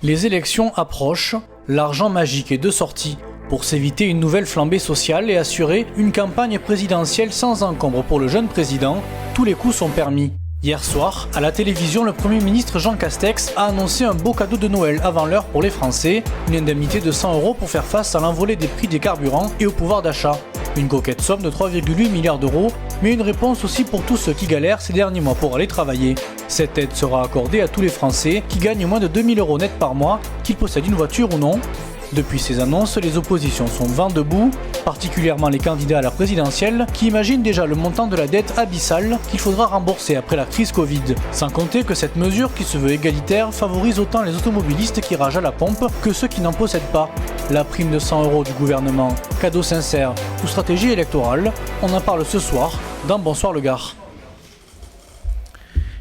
Les élections approchent, l'argent magique est de sortie pour s'éviter une nouvelle flambée sociale et assurer une campagne présidentielle sans encombre pour le jeune président. Tous les coups sont permis. Hier soir, à la télévision, le Premier ministre Jean Castex a annoncé un beau cadeau de Noël avant l'heure pour les Français, une indemnité de 100 € pour faire face à l'envolée des prix des carburants et au pouvoir d'achat. Une coquette somme de 3,8 milliards d'euros, mais une réponse aussi pour tous ceux qui galèrent ces derniers mois pour aller travailler. Cette aide sera accordée à tous les Français qui gagnent moins de 2 000 € net par mois, qu'ils possèdent une voiture ou non. Depuis ces annonces, les oppositions sont vent debout, particulièrement les candidats à la présidentielle, qui imaginent déjà le montant de la dette abyssale qu'il faudra rembourser après la crise Covid. Sans compter que cette mesure, qui se veut égalitaire, favorise autant les automobilistes qui ragent à la pompe que ceux qui n'en possèdent pas. La prime de 100 € du gouvernement, cadeau sincère ou stratégie électorale, on en parle ce soir dans Bonsoir le Gard.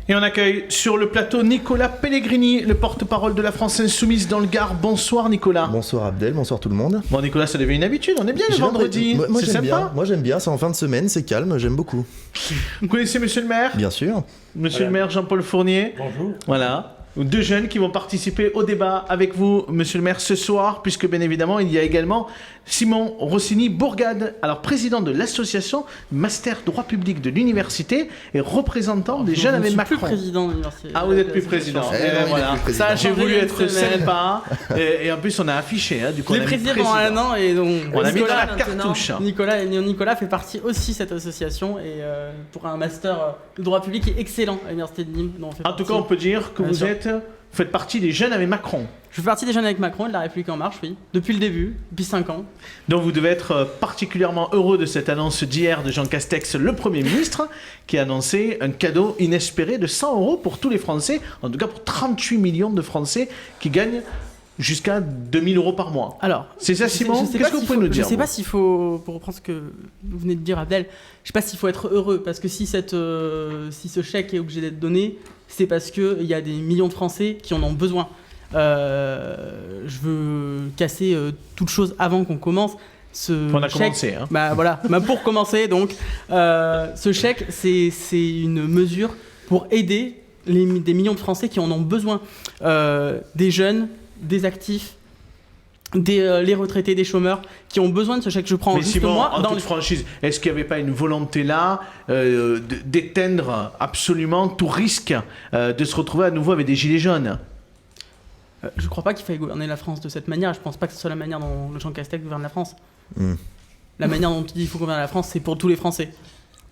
Et on accueille sur le plateau Nicolas Pellegrini, le porte-parole de la France Insoumise dans le Gard. Bonsoir Nicolas. Bonsoir Abdel, bonsoir tout le monde. Bon Nicolas, ça devient une habitude, on est bien le vendredi. Moi c'est j'aime sympa. bien. Moi j'aime bien, c'est en fin de semaine, c'est calme, j'aime beaucoup. Vous connaissez monsieur le maire ? Bien sûr. Monsieur le maire Jean-Paul Fournier. Bonjour. Voilà. Deux jeunes qui vont participer au débat avec vous, monsieur le maire, ce soir, puisque bien évidemment, il y a également Simon Rossini-Bourgade, alors président de l'association Master Droit Public de l'université et représentant des jeunes avec Macron. Je suis plus président de l'université. Ah, vous êtes plus président. Voilà. Ça, j'ai voulu être sympa. Et en plus, on a affiché. Du coup, les présidents pendant un an et donc on a mis dans la Nicolas, cartouche. Nicolas fait partie aussi de cette association et pour un master de droit public qui est excellent à l'université de Nîmes. En tout cas, on peut dire que vous faites partie des jeunes avec Macron. Je fais partie des jeunes avec Macron et de la République En Marche, oui. Depuis le début, depuis 5 ans. Donc vous devez être particulièrement heureux de cette annonce d'hier de Jean Castex, le Premier ministre, qui a annoncé un cadeau inespéré de 100 € pour tous les Français, en tout cas pour 38 millions de Français qui gagnent jusqu'à 2 000 € par mois. Alors, c'est ça Simon ? Qu'est-ce que vous pouvez nous dire ? Je ne sais pas s'il faut, pour reprendre ce que vous venez de dire Abdel, je ne sais pas s'il faut être heureux, parce que si ce chèque est obligé d'être donné, c'est parce qu'il y a des millions de Français qui en ont besoin. Je veux casser toute chose avant qu'on commence. On a commencé. Hein. Bah voilà. Pour commencer, donc, ce chèque, c'est une mesure pour aider des millions de Français qui en ont besoin. Des jeunes, des actifs, les retraités, des chômeurs qui ont besoin de ce chèque. Je prends mais juste Simon, moi en toute franchise, est-ce qu'il n'y avait pas une volonté là d'éteindre absolument tout risque de se retrouver à nouveau avec des gilets jaunes ? Je ne crois pas qu'il faille gouverner la France de cette manière. Je ne pense pas que ce soit la manière dont Jean Castex gouverne la France. La manière dont il faut gouverner la France, c'est pour tous les Français.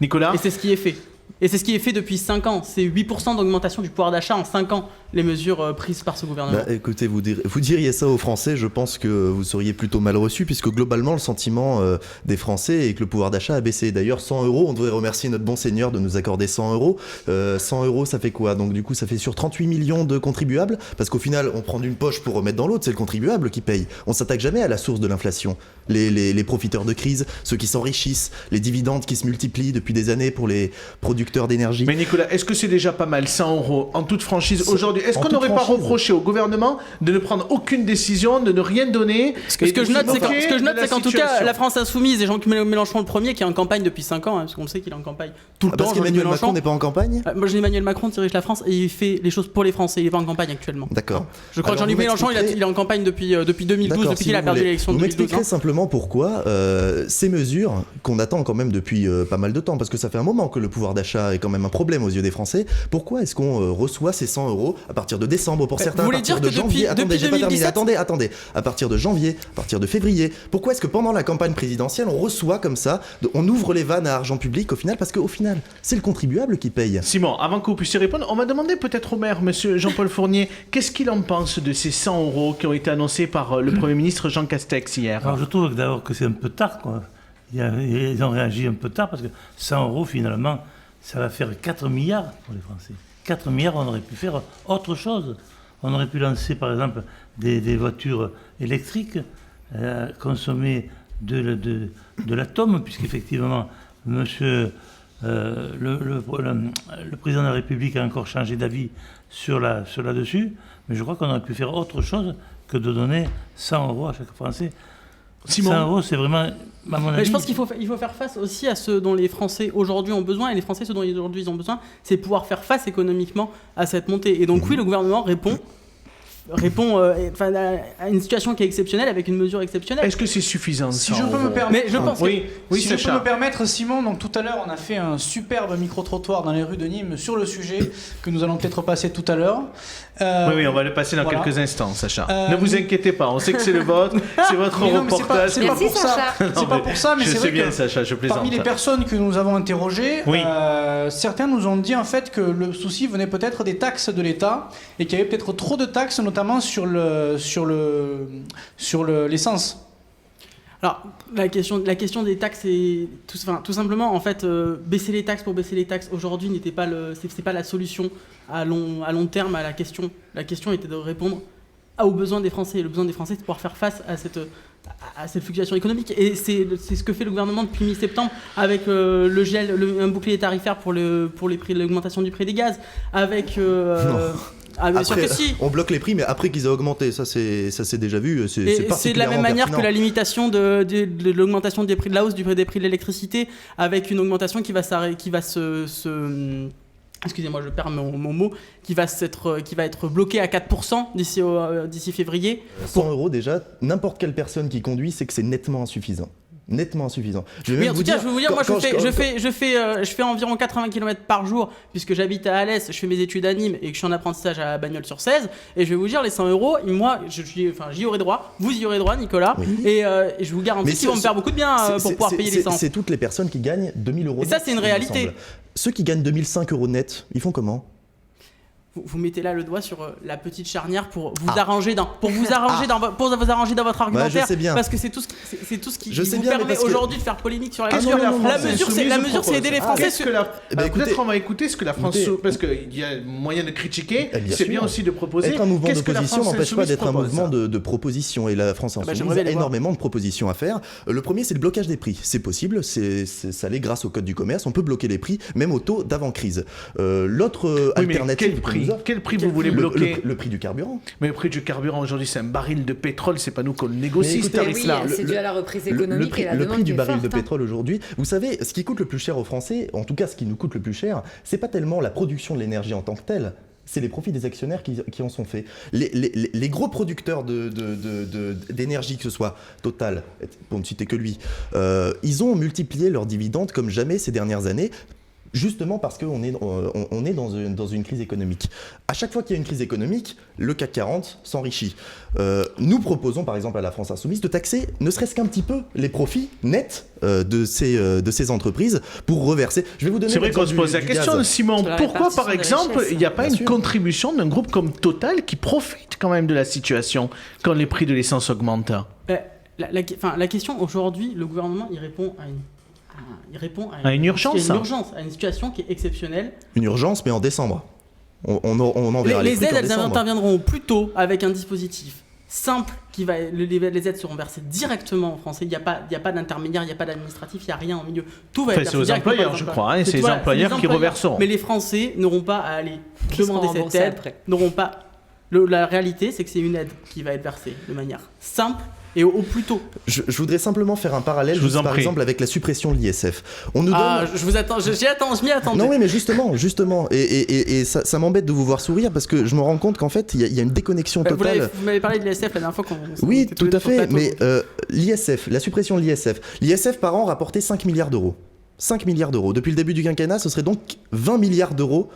Nicolas ? Et c'est ce qui est fait. Et c'est ce qui est fait depuis 5 ans. C'est 8% d'augmentation du pouvoir d'achat en 5 ans, les mesures prises par ce gouvernement. Écoutez, vous diriez ça aux Français, je pense que vous seriez plutôt mal reçu, puisque globalement, le sentiment des Français est que le pouvoir d'achat a baissé. D'ailleurs, 100 €, on devrait remercier notre bon Seigneur de nous accorder 100 €. 100 €, ça fait quoi ? Donc du coup, ça fait sur 38 millions de contribuables, parce qu'au final, on prend d'une poche pour remettre dans l'autre, c'est le contribuable qui paye. On s'attaque jamais à la source de l'inflation. Les profiteurs de crise, ceux qui s'enrichissent, les dividendes qui se multiplient depuis des années pour les producteurs d'énergie. Mais Nicolas, est-ce que c'est déjà pas mal, 100 € en toute franchise aujourd'hui ? Est-ce qu'on n'aurait pas reproché au gouvernement de ne prendre aucune décision, de ne rien donner ? Ce que je note, c'est qu'en tout cas, la France Insoumise et Jean-Luc Mélenchon le premier, qui est en campagne depuis 5 ans, parce qu'on le sait qu'il est en campagne tout le temps. Parce qu'Emmanuel Macron n'est pas en campagne ? Moi, Emmanuel Macron dirige la France et il fait les choses pour les Français. Il n'est pas en campagne actuellement. D'accord. Je crois que Jean-Luc Mélenchon, il est en campagne depuis 2012, depuis qu'il a perdu l'élection de 2012. Vous m'expliquerez simplement pourquoi ces mesures qu'on attend quand même depuis pas mal de temps, parce que ça fait un moment que le pouvoir d'achat est quand même un problème aux yeux des Français, pourquoi est-ce qu'on reçoit ces 100 € à partir de décembre, pour certains à partir de janvier, attendez, à partir de janvier, à partir de février, pourquoi est-ce que pendant la campagne présidentielle on reçoit comme ça, on ouvre les vannes à argent public au final, parce qu'au final c'est le contribuable qui paye. Simon, avant que vous puissiez répondre, on va demander peut-être au maire, monsieur Jean-Paul Fournier, qu'est-ce qu'il en pense de ces 100 € qui ont été annoncés par le Premier ministre Jean Castex hier ? Alors je trouve d'abord que c'est un peu tard, quoi. Ils ont réagi un peu tard parce que 100 € finalement, ça va faire 4 milliards pour les Français. 4 milliards, on aurait pu faire autre chose. On aurait pu lancer par exemple des voitures électriques, consommer de l'atome, puisqu'effectivement, monsieur le président de la République a encore changé d'avis sur là-dessus. Mais je crois qu'on aurait pu faire autre chose que de donner 100 € à chaque Français. Simon. 100 € c'est vraiment, à mon avis... Mais je pense qu'il faut faire face aussi à ce dont les Français aujourd'hui ont besoin, et les Français, ce dont aujourd'hui ils ont besoin, c'est pouvoir faire face économiquement à cette montée. Et donc oui, le gouvernement répond répond à une situation qui est exceptionnelle avec une mesure exceptionnelle. Est-ce que c'est suffisant? Si je peux me permettre, Mais je pense oui, si je peux Sacha. me permettre, Simon, donc tout à l'heure, on a fait un superbe micro-trottoir dans les rues de Nîmes sur le sujet que nous allons peut-être passer tout à l'heure. Oui, on va le passer dans voilà. quelques instants, Sacha. Ne vous inquiétez pas, on sait que c'est le vôtre, c'est votre Mais non, mais reportage. c'est pas Merci, pour ça. Sacha. C'est pas pour ça, mais je c'est sais vrai bien, que Sacha, je plaisante. parmi les personnes que nous avons interrogées, Oui. certains nous ont dit en fait que le souci venait peut-être des taxes de l'État et qu'il y avait peut-être trop de taxes, notamment sur l'essence. Alors, la question des taxes, c'est tout simplement, en fait, baisser les taxes pour baisser les taxes aujourd'hui c'est pas la solution à long terme à la question. La question était de répondre aux besoins des Français. Et le besoin des Français, c'est de pouvoir faire face à cette fluctuation économique. Et c'est ce que fait le gouvernement depuis mi-septembre avec le gel, un bouclier tarifaire pour les prix, l'augmentation du prix des gaz, avec... bien sûr Après, que si. on bloque les prix, mais après qu'ils aient augmenté, ça c'est déjà vu. Et c'est de la même manière que la limitation de l'augmentation des prix, de la hausse des prix de l'électricité, avec une augmentation qui va excusez-moi, je perds mon mot, qui va être bloquée à 4% d'ici février. 100 euros déjà, n'importe quelle personne qui conduit sait que c'est nettement insuffisant. Nettement insuffisant. Je vais Oui, même en tout cas, je vais vous dire, moi, je fais environ 80 km par jour, puisque j'habite à Alès, je fais mes études à Nîmes et que je suis en apprentissage à Bagnols-sur-Cèze. Et je vais vous dire, les 100 euros, moi, j'y aurai droit, vous y aurez droit, Nicolas. Oui. Et je vous garantis qu'ils vont me faire beaucoup de bien pour pouvoir payer l'essence. C'est toutes les personnes qui gagnent 2000 euros Et ça, net, c'est une il me réalité. semble. Ceux qui gagnent 2005 euros net, ils font comment? Vous mettez là le doigt sur la petite charnière pour vous arranger dans votre argumentaire, je sais bien. parce que c'est tout ce qui Je sais vous bien, mais permet parce que- aujourd'hui de faire polémique sur la Qu'est-ce mesure. que la France La mesure, c'est aider les Français. Qu'est-ce que la... Eh ben, écoutez- peut-être on va écouter ce que la France... écoutez- parce qu'il y a moyen de critiquer, Eh bien c'est sûr. bien aussi de proposer. Être un mouvement Qu'est-ce que la d'opposition France n'empêche pas Insoumise d'être un propose, mouvement ça de proposition. Et la France Insoumise j'aimerais a les voir. énormément de propositions à faire. Le premier, c'est le blocage des prix. C'est possible, ça l'est grâce au code du commerce. On peut bloquer les prix, même au taux d'avant-crise. L'autre Oui, mais alternative quel prix vous voulez bloquer? le prix du carburant. Mais le prix du carburant aujourd'hui, c'est un baril de pétrole, c'est pas nous qu'on le négocie Mais ce écoutez, tarif-là. oui, c'est dû à la reprise économique et la le demande prix du qui est baril forte, de pétrole aujourd'hui, vous savez, ce qui coûte le plus cher aux Français, en tout cas ce qui nous coûte le plus cher, c'est pas tellement la production de l'énergie en tant que telle, c'est les profits des actionnaires qui en sont faits. Les gros producteurs d'énergie, que ce soit Total, pour ne citer que lui, ils ont multiplié leurs dividendes comme jamais ces dernières années. Justement parce qu'on est dans une crise économique. À chaque fois qu'il y a une crise économique, le CAC 40 s'enrichit. Nous proposons par exemple à la France Insoumise de taxer ne serait-ce qu'un petit peu les profits nets de ces entreprises pour reverser. Je vais vous donner C'est vrai qu'on l'exemple se pose la du question, gaz. Simon, Sur la pourquoi répartition par de la exemple richesse. il n'y a pas Bien une sûr. contribution d'un groupe comme Total qui profite quand même de la situation quand les prix de l'essence augmentent? La question aujourd'hui, le gouvernement il répond à une urgence. à une situation qui est exceptionnelle. Une urgence, mais en décembre. On enverra les Les prix aides, qu'en elles décembre. interviendront plus tôt avec un dispositif simple les aides seront versées directement aux Français. Il n'y a pas d'intermédiaire, il n'y a pas d'administratif, il n'y a rien au milieu. Tout va être C'est versé aux directement employeurs, par les je crois, hein, c'est les voilà, employeurs qui reverseront. Mais les Français n'auront pas à aller Qui seront demander cette remboursés aide, après. n'auront pas. La réalité, c'est que c'est une aide qui va être versée de manière simple et au plus tôt. Je voudrais simplement faire un parallèle, Je vous en par prie. exemple avec la suppression de l'ISF. On nous donne... Je vous attends, je m'y attendais. Non oui mais justement, et ça m'embête de vous voir sourire parce que je me rends compte qu'en fait il y a une déconnexion totale. Vous m'avez parlé de l'ISF la dernière fois qu'on Oui, était tous tout les à deux sur le fait, plateau. mais l'ISF, la suppression de l'ISF par an rapportait 5 milliards d'euros. 5 milliards d'euros. Depuis le début du quinquennat, ce serait donc 20 milliards d'euros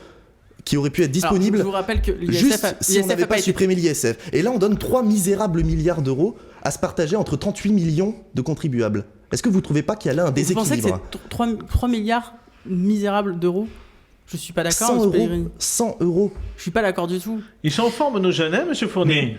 qui auraient pu être Alors, disponibles je vous rappelle que juste si on n'avait pas été supprimé l'ISF. Et là on donne 3 misérables milliards d'euros à se partager entre 38 millions de contribuables. Est-ce que vous ne trouvez pas qu'il y a là un Vous pensez que déséquilibre? c'est 3 milliards misérables d'euros? Je suis pas d'accord, 100 monsieur euros, Pellegrini. 100 euros. Je suis pas d'accord du tout. Ils sont en forme, nos jeunes, hein, monsieur Fournier?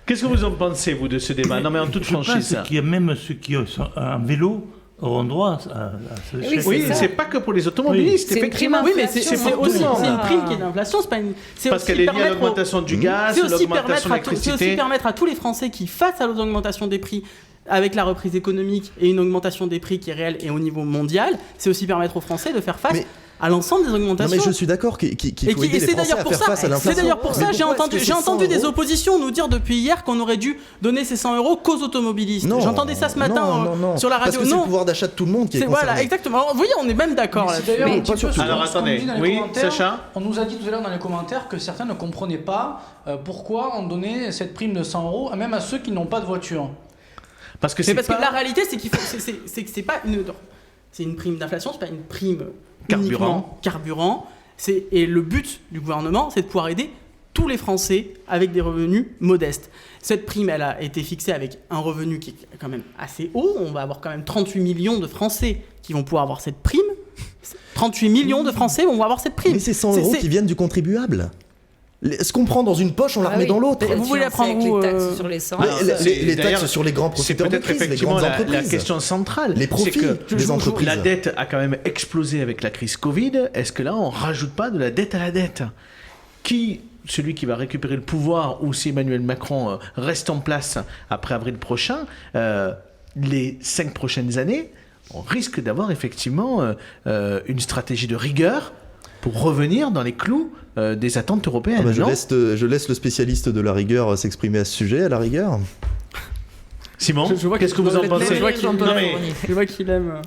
Qu'est-ce que vous en pensez, vous, de ce débat? Non, mais en toute Je franchise. pense qu'il y a même ceux qui sont en vélo auront droit à ce Oui, chèque. Oui, ça. c'est pas que pour les automobilistes, C'est une effectivement. prime Oui, mais c'est inflation, pour aussi tout le monde. c'est une prime qui est d'inflation, c'est pas une. C'est Parce aussi qu'elle est liée à permettre aux- l'augmentation du gaz, c'est aussi l'augmentation de l'électricité. permettre à tous les Français qui, face à l'augmentation des prix, avec la reprise économique et une augmentation des prix qui est réelle et au niveau mondial, c'est aussi permettre aux Français de faire face Mais- à l'ensemble des Non augmentations. mais je suis d'accord qu'il faut aider les Français à faire face à l'inflation. C'est d'ailleurs pour ça, Mais j'ai pourquoi est-ce que entendu c'est 100 des euros oppositions nous dire depuis hier qu'on aurait dû donner ces 100 € qu'aux automobilistes. Non, J'entendais ça ce matin non. sur la radio. Parce que c'est le pouvoir d'achat de tout le monde qui est concerné. Voilà, exactement. Alors, vous voyez, on est même d'accord Mais là. c'est d'ailleurs Mais un petit pas peu surtout. ce Alors, qu'on attendez. dit dans les Oui, commentaires. Sacha. On nous a dit tout à l'heure dans les commentaires que certains ne comprenaient pas pourquoi on donnait cette prime de 100 €, même à ceux qui n'ont pas de voiture. Parce que Mais parce que la réalité, c'est qu'il faut, c'est que c'est pas c'est une prime d'inflation, c'est pas une prime uniquement carburant. Et le but du gouvernement, c'est de pouvoir aider tous les Français avec des revenus modestes. Cette prime, elle a été fixée avec un revenu qui est quand même assez haut. On va avoir quand même 38 millions de Français qui vont pouvoir avoir cette prime. 38 millions de Français vont avoir cette prime. Mais c'est 100 € qui viennent du contribuable. Ce qu'on prend dans une poche, on la remet dans l'autre. Vous voulez la prendre avec où, les taxes sur l'essence. Les d'ailleurs, taxes sur les grands c'est profiteurs de peut-être crise, les effectivement grandes la entreprises. question centrale. Les profits C'est que des entreprises. La dette a quand même explosé avec la crise Covid. Est-ce que là, on rajoute pas de la dette à la dette ? Celui qui va récupérer le pouvoir, ou si Emmanuel Macron reste en place après avril prochain, les 5 prochaines années, on risque d'avoir effectivement une stratégie de rigueur pour revenir dans les clous des attentes européennes. Je non laisse le spécialiste de la rigueur s'exprimer à ce sujet, à la rigueur. Simon, Je vois qu'est-ce que vous en pensez ? Je vois qu'il aime.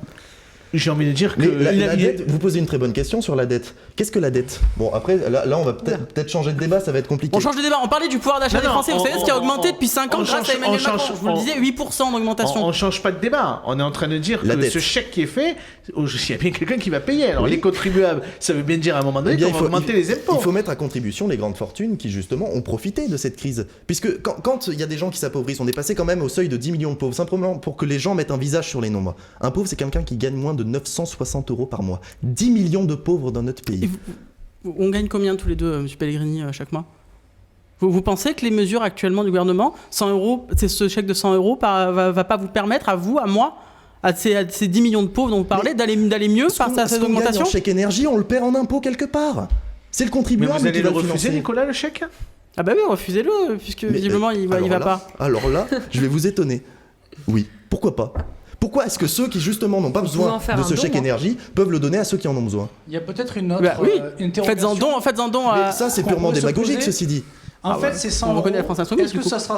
J'ai envie de dire que Mais la dette, vous posez une très bonne question sur la dette. Qu'est-ce que la dette ? Bon, après, là on va peut-être changer de débat, ça va être compliqué. On change de débat, on parlait du pouvoir d'achat des Français. Vous savez ce qui a augmenté depuis 5 ans on grâce à change- Emmanuel on Macron. change- Je vous le disais, 8% d'augmentation. On ne change pas de débat. On est en train de dire La que dette. ce chèque qui est fait, il y a bien quelqu'un qui va payer. Alors Oui. les contribuables, ça veut bien dire à un moment donné Eh bien, qu'on va augmenter les impôts. Il faut mettre à contribution les grandes fortunes qui, justement, ont profité de cette crise. Puisque quand il y a des gens qui s'appauvrissent, on est passé quand même au seuil de 10 millions de pauvres, simplement pour que les gens mettent un visage sur les nombres. Un pauvre, c'est quelqu'un qui gagne moins de 960 € par mois. 10 millions de pauvres dans notre pays. On gagne combien tous les deux, M. Pellegrini, chaque mois ? Vous pensez que les mesures actuellement du gouvernement, 100 €, c'est ce chèque de 100 € va pas vous permettre, à vous, à moi, à ces 10 millions de pauvres dont vous parlez, d'aller mieux face à cette augmentation ? En chèque énergie, on le perd en impôts quelque part. C'est le Mais contribuable vous allez qui le va refuser, financer. Nicolas, le chèque ? Ah bah oui, refusez-le, puisque visiblement il va là, pas. Alors là, je vais vous étonner. Oui, pourquoi pas ? Pourquoi est-ce que ceux qui justement n'ont pas Vous besoin pouvez en faire de un ce don, chèque hein. énergie peuvent le donner à ceux qui en ont besoin ? Il y a peut-être une autre Bah oui, interrogation. faites un don à. Mais ça, c'est qu'on purement pourrait se démagogique, poser. ceci dit. En fait, ces 100 On reconnaît la €, France Insoumise, est-ce que du coup. ça sera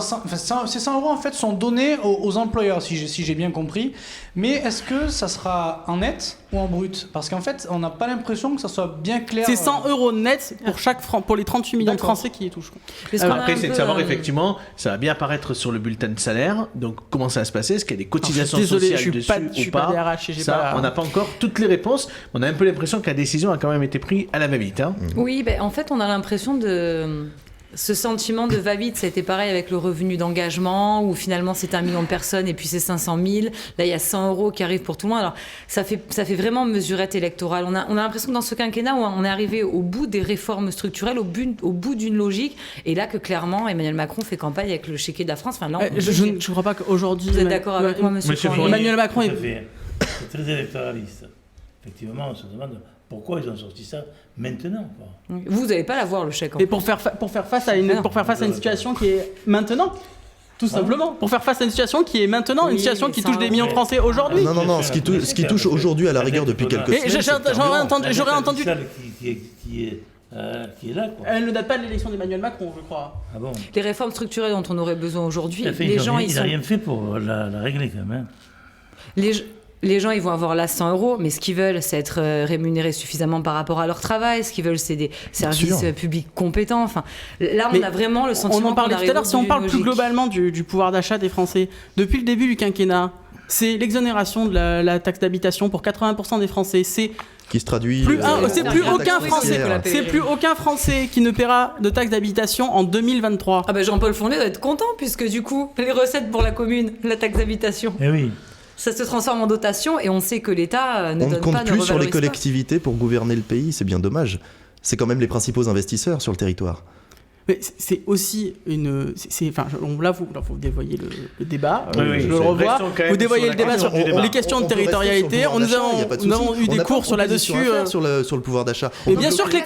ces 100 € en fait sont donnés aux employeurs, si j'ai bien compris. Mais est-ce que ça sera en net ou en brut ? Parce qu'en fait, on n'a pas l'impression que ça soit bien clair. C'est 100 € net pour chaque franc, pour les 38 millions de D'accord. Français qui y touchent. Parce qu'on a Après, un c'est de peu, savoir effectivement, ça va bien apparaître sur le bulletin de salaire. Donc, comment ça va se passer ? Est-ce qu'il y a des cotisations Désolé, sociales je suis dessus pas, ou je suis pas pas DRH et j'ai Ça, pas. on n'a pas encore toutes les réponses. On a un peu l'impression que la décision a quand même été prise à la va-vite. Hein. Oui, ben, en fait, on a l'impression de... Ce sentiment de va-vite, ça a été pareil avec le revenu d'engagement, où finalement c'est 1 million de personnes et puis c'est 500 000. Là, il y a 100 € qui arrivent pour tout le monde. Alors, ça fait vraiment mesurette électorale. On a l'impression que dans ce quinquennat, on est arrivé au bout des réformes structurelles, au bout d'une logique. Et là, que clairement, Emmanuel Macron fait campagne avec le chéquier de la France. Enfin, là, Je ne crois pas qu'aujourd'hui. Vous êtes d'accord avec moi, monsieur Monsieur Fournier ? Emmanuel Macron Tout est. à fait. C'est très électoraliste. Effectivement, on se demande pourquoi ils ont sorti ça maintenant. Quoi. Vous n'allez pas l'avoir, le chèque. en Et fait. pour faire face à une situation qui est maintenant. Tout simplement. Pour faire face à une situation qui est maintenant, Oui, une situation mais qui ça, touche des millions de Français aujourd'hui. Non, ce qui touche aujourd'hui à la rigueur depuis quelques Et semaines. j'aurais entendu. Qui est là, quoi. Elle ne date pas de l'élection d'Emmanuel Macron, je crois. Ah bon. Les réformes structurelles dont on aurait besoin aujourd'hui, Fait, les gens, il ils n'a sont... rien fait pour la régler quand même. Les gens, ils vont avoir là 100 €, mais ce qu'ils veulent, c'est être rémunérés suffisamment par rapport à leur travail. Ce qu'ils veulent, c'est des services publics compétents. Enfin, là, on Mais a vraiment le sentiment On en parlait qu'on tout à l'heure. arrive Si au on bout parle d'une plus logique. globalement du pouvoir d'achat des Français, depuis le début du quinquennat, c'est l'exonération de la taxe d'habitation pour 80% des Français. C'est Qui se traduit. c'est plus aucun Français. foncière. C'est plus aucun Français qui ne paiera de taxe d'habitation en 2023. Ah ben Jean-Paul Fournier doit être content, puisque du coup, les recettes pour la commune, la taxe d'habitation, Eh oui. ça se transforme en dotation, et on sait que l'État ne On ne donne compte pas, ne plus sur les revalorise pas. collectivités pour gouverner le pays, c'est bien dommage. C'est quand même les principaux investisseurs sur le territoire. Mais c'est aussi une. Là, vous dévoyez le débat. Oui, je le revois. restons quand même Vous dévoyez sur le débat la sur question du débat. les questions de On peut rester territorialité. sur le pouvoir d'achat, y a pas de Nous avons souci. eu des On n'a cours pas sur de là-dessus. proposition à faire sur le pouvoir d'achat. Mais bien sûr que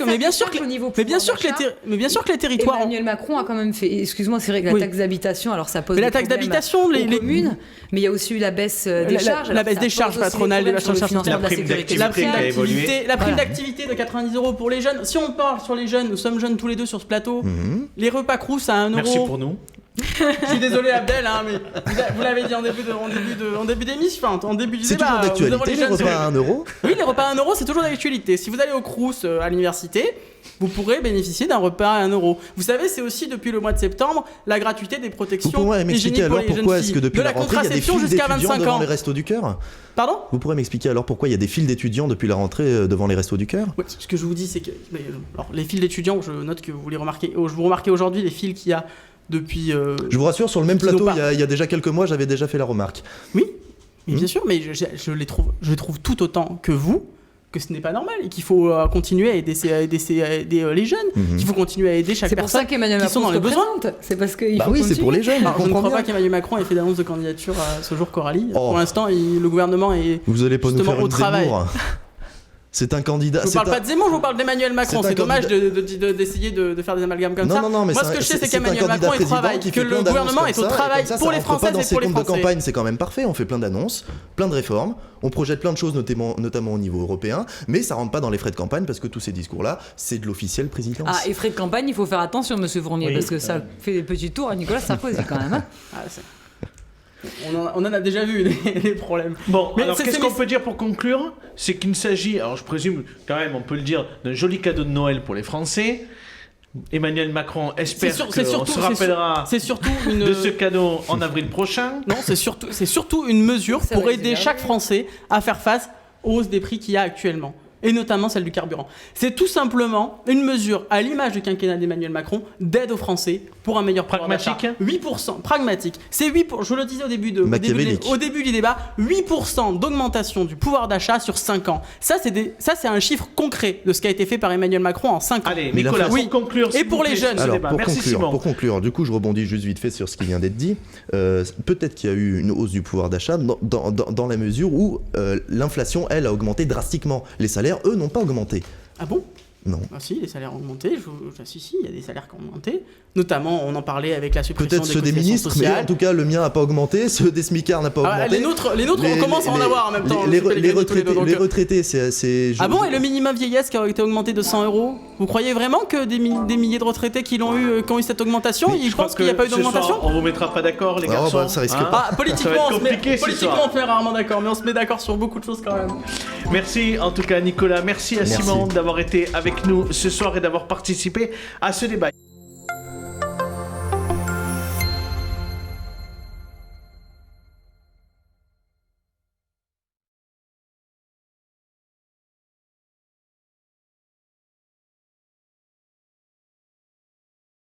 les Macron a quand même fait. Excuse-moi, c'est vrai que la taxe d'habitation, alors ça pose. Mais la des taxe problèmes d'habitation, aux communes, mais il y a aussi eu la baisse des charges. La baisse des charges patronales de la charge La prime d'activité qui a évolué. La prime d'activité de 90 € pour les jeunes. Si on parle sur les jeunes, nous sommes jeunes tous les deux sur ce plateau. Les repas Crous à 1 €. Merci pour nous. Je suis désolé Abdel, mais vous l'avez dit en début d'émission, en début du C'est débat. toujours d'actualité, les repas à 1 €. Oui, les repas à 1 € c'est toujours d'actualité. Si vous allez au Crous à l'université, vous pourrez bénéficier d'un repas à 1 €. Vous savez, c'est aussi depuis le mois de septembre la gratuité des protections Vous pourrez m'expliquer alors pourquoi est-ce que depuis la rentrée il y a des files d'étudiants devant les Restos du Cœur ? Pardon ? Vous pourrez m'expliquer alors pourquoi il y a des files d'étudiants depuis la rentrée devant les Restos du Cœur ? Oui, ce que je vous dis, c'est que alors, les files d'étudiants, je note que vous les remarquez. Vous remarquez aujourd'hui les files qu'il y a depuis. Je vous rassure, sur le même plateau, il y a déjà quelques mois, j'avais déjà fait la remarque. Oui, bien sûr, mais je les trouve tout autant que vous. Que ce n'est pas normal et qu'il faut continuer à aider les jeunes, qu'il faut continuer à aider chaque personne. C'est pour ça qu'Emmanuel Macron se représente. C'est parce qu'il faut c'est pour les jeunes. Alors, je ne crois pas qu'Emmanuel Macron ait fait d'annonce de candidature à ce jour, Coralie. Pour l'instant, le gouvernement est vous allez pas nous faire au une travail. Zemmour. C'est un candidat. Je vous parle pas de Zemmour, je vous parle d'Emmanuel Macron. C'est dommage d'essayer de faire des amalgames comme ça. Non, mais moi, ce que je sais, c'est qu'Emmanuel Macron est au travail, que le gouvernement est au travail pour les Français et pour les Français. De campagne, c'est quand même parfait. On fait plein d'annonces, plein de réformes, on projette plein de choses, notamment au niveau européen, mais ça rentre pas dans les frais de campagne parce que tous ces discours-là, c'est de l'officiel présidence. Ah, et frais de campagne, il faut faire attention, Monsieur Fournier, parce que ça fait des petits tours à Nicolas Sarkozy quand même. On en a déjà vu les problèmes. Bon, alors qu'est-ce qu'on peut dire pour conclure ? C'est qu'il s'agit, alors je présume quand même, on peut le dire, d'un joli cadeau de Noël pour les Français. Emmanuel Macron espère qu'on se rappellera de ce cadeau en avril prochain. Non, c'est surtout une mesure pour aider chaque Français à faire face aux hausses des prix qu'il y a actuellement. Et notamment celle du carburant. C'est tout simplement une mesure, à l'image du quinquennat d'Emmanuel Macron, d'aide aux Français pour un meilleur pouvoir d'achat. 8%, pragmatique. C'est 8%, je le disais au début du débat, 8% d'augmentation du pouvoir d'achat sur 5 ans. Ça, c'est un chiffre concret de ce qui a été fait par Emmanuel Macron en 5 ans. Allez, Nicolas, pour conclure, et pour les jeunes. Alors, pour conclure, du coup, je rebondis juste vite fait sur ce qui vient d'être dit. Peut-être qu'il y a eu une hausse du pouvoir d'achat dans la mesure où l'inflation, elle, a augmenté drastiquement. Les salaires, eux, n'ont pas augmenté. Ah bon ? Non. Ah si, les salaires ont augmenté. Si, il y a des salaires qui ont augmenté. Notamment, on en parlait avec la suppression peut-être des ceux des ministres, sociales. mais en tout cas, le mien n'a pas augmenté, ceux des smicards n'a pas augmenté. Les nôtres, on commence à en avoir en même temps. Les retraités, c'est... Ah bon, et le minimum vieillesse qui a été augmenté de 100 €? Vous croyez vraiment que des milliers de retraités qui ont eu cette augmentation, ils pensent qu'il n'y a pas eu d'augmentation? On vous mettra pas d'accord, les garçons. Ça risque pas. Politiquement, on fait rarement d'accord, mais on se met d'accord sur beaucoup de choses quand même. Merci en tout cas, Nicolas. Merci à Simon d'avoir été avec nous ce soir et d'avoir participé à ce débat.